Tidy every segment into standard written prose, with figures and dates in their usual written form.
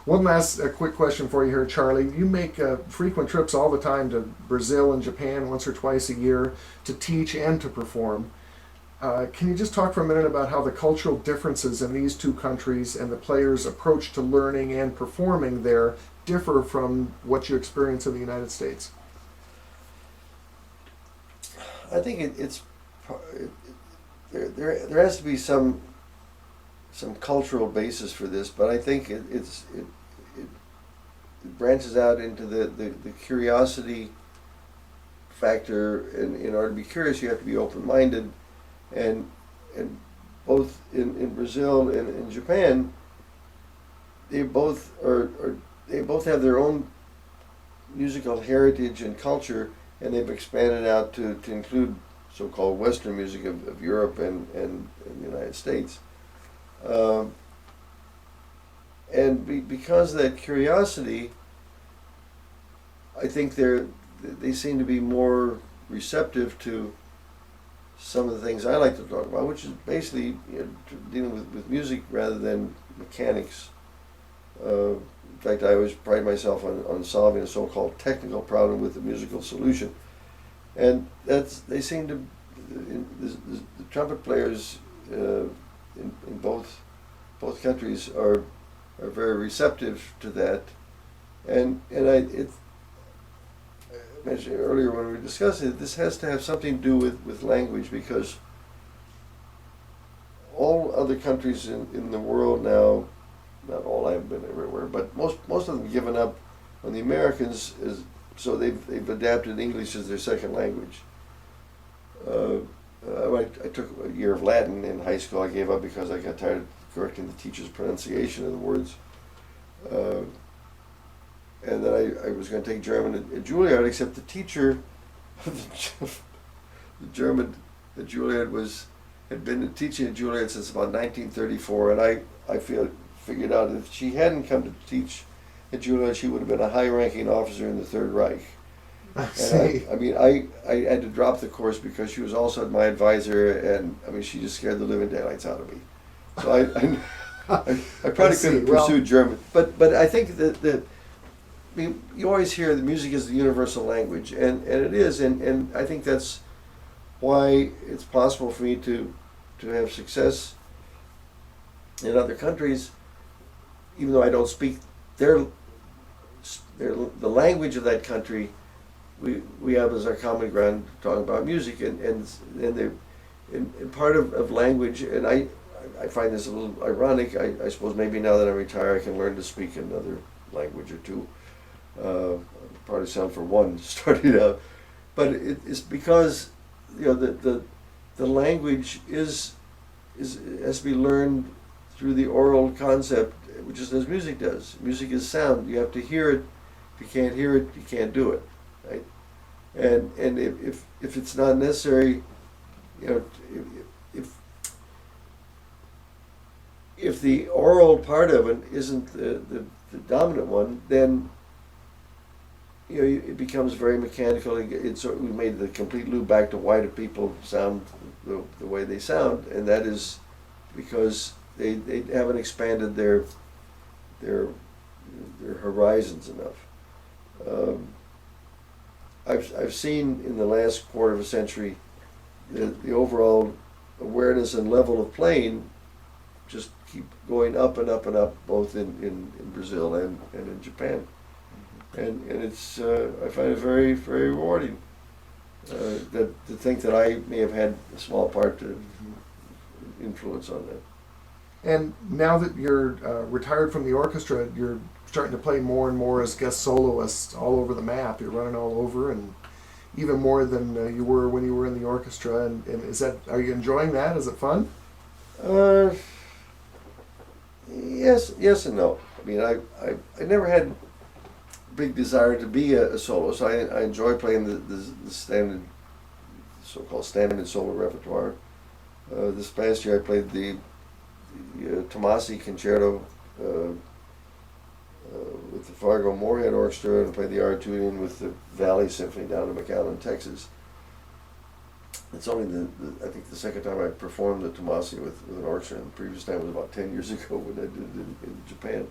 One last quick question for you here, Charlie. You make frequent trips all the time to Brazil and Japan once or twice a year to teach and to perform. Can you just talk for a minute about how the cultural differences in these two countries and the players' approach to learning and performing there differ from what you experience in the United States? I think there has to be some cultural basis for this, but I think it branches out into the curiosity factor, and in order to be curious you have to be open-minded, and both in Brazil and in Japan they both have their own musical heritage and culture, and they've expanded out to include so-called Western music of Europe and the United States. Because of that curiosity, I think they seem to be more receptive to some of the things I like to talk about, which is basically dealing with music rather than mechanics. In fact, I always pride myself on solving a so-called technical problem with a musical solution, and they seem to the trumpet players in both countries are very receptive to that, and I mentioned earlier when we were discussing it, this has to have something to do with language, because all other countries in the world now, not all, I haven't been everywhere, but most of them have given up on the Americans, so they've adapted English as their second language. I took a year of Latin in high school. I gave up because I got tired of correcting the teacher's pronunciation of the words. And then I was going to take German at Juilliard, except the teacher of the German at Juilliard had been teaching at Juilliard since about 1934, and I figured out that if she hadn't come to teach at Juilliard, she would have been a high-ranking officer in the Third Reich. I see. I had to drop the course because she was also my advisor, and she just scared the living daylights out of me. So I probably could have pursued German, but I think that you always hear that music is the universal language, and it is, and I think that's why it's possible for me to have success in other countries, even though I don't speak the language of that country. We have as our common ground talking about music, and part of language, and I find this a little ironic. I suppose maybe now that I'm retired I can learn to speak another language or two. Probably sound for one starting out, but it's because the language has to be learned through the oral concept, just as music does. Music is sound. You have to hear it. If you can't hear it, you can't do it, right? And if it's not necessary, if the oral part of it isn't the dominant one, then it becomes very mechanical. We made the complete loop back to why do people sound the way they sound, and that is because they haven't expanded their horizons enough. I've seen in the last quarter of a century the overall awareness and level of playing just keep going up and up and up, both in Brazil and in Japan. And it's I find it very, very rewarding to think that I may have had a small part to influence on that. And now that you're retired from the orchestra, you're starting to play more and more as guest soloist all over the map. You're running all over, and even more than you were when you were in the orchestra. And are you enjoying that? Is it fun? Yes and no. I never had a big desire to be a soloist. I enjoy playing the standard, so-called standard solo repertoire. This past year I played the Tomasi Concerto with the Fargo Moorhead Orchestra, and played the Artudian with the Valley Symphony down in McAllen, Texas. It's only I think the second time I performed the Tomasi with an orchestra, and the previous time was about 10 years ago when I did it in Japan.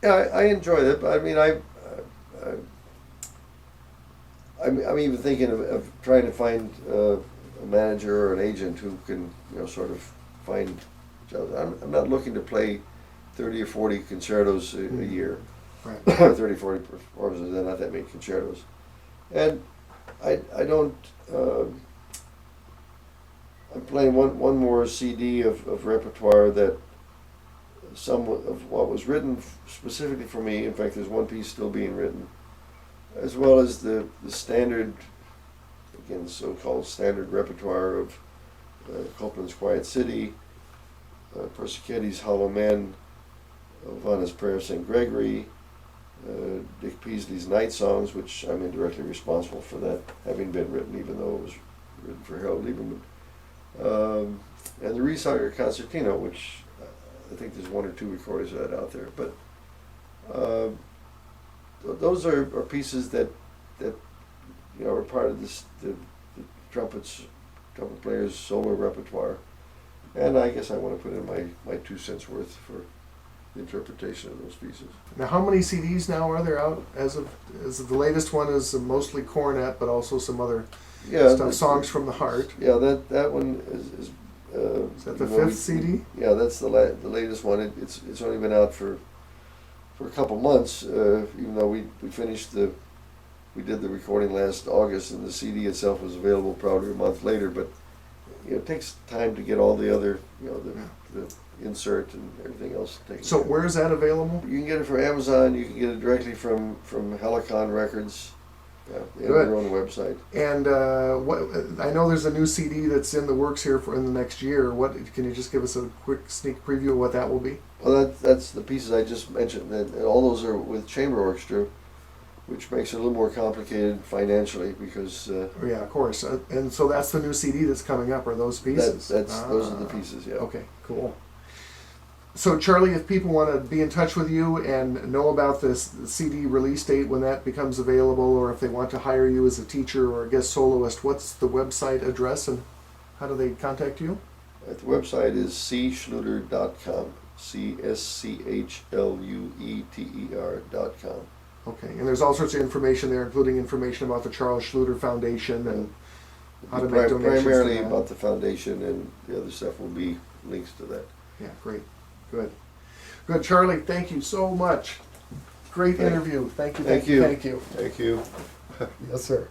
Yeah, I enjoy it, but I mean, I'm even thinking of trying to find a manager or an agent who can, sort of find jobs. I'm not looking to play 30 or 40 concertos a year. Right. 30, 40 performances, they're not that many concertos. And I don't, I'm playing one more CD of repertoire that some of what was written specifically for me. In fact, there's one piece still being written, as well as the standard, again, so-called standard repertoire of Copland's Quiet City, Persichetti's Hollow Men, Vanna's Prayer of St. Gregory, Dick Peasley's Night Songs, which I'm indirectly responsible for that having been written, even though it was written for Harold Lieberman, and the Riesager Concertino, which I think there's 1 or 2 recordings of that out there. But those are pieces that are part of the trumpet player's solo repertoire, and I guess I want to put in my 2 cents worth for the interpretation of those pieces. Now, how many CDs now are there out as of the latest one is mostly cornet, but also some other stuff, Songs from the Heart. Yeah, that one is that the 5th CD? Yeah, that's the latest one. It's only been out for a couple months, even though we did the recording last August, and the CD itself was available probably a month later. But it takes time to get all the other, the insert and everything else taken. So where is that available? You can get it from Amazon. You can get it directly from Helicon Records. Yeah, they have Good. their own website. And I know there's a new CD that's in the works here in the next year. What can you just give us a quick sneak preview of what that will be? Well, that's the pieces I just mentioned, and all those are with chamber orchestra, which makes it a little more complicated financially because. Yeah, of course. And so that's the new CD that's coming up. Are those pieces? Those are the pieces. Yeah. Okay, cool. So Charlie, if people want to be in touch with you and know about this CD release date when that becomes available, or if they want to hire you as a teacher or a guest soloist, what's the website address and how do they contact you? The website is cschlueter.com. CSCHLUETER.com. Okay, and there's all sorts of information there, including information about the Charles Schlueter Foundation and how to make donations. Primarily to that. about the foundation, and the other stuff will be links to that. Yeah, great. Good. Good, Charlie, thank you so much. Great interview. Thank you. Thank you. Thank you. Thank you. Yes, sir.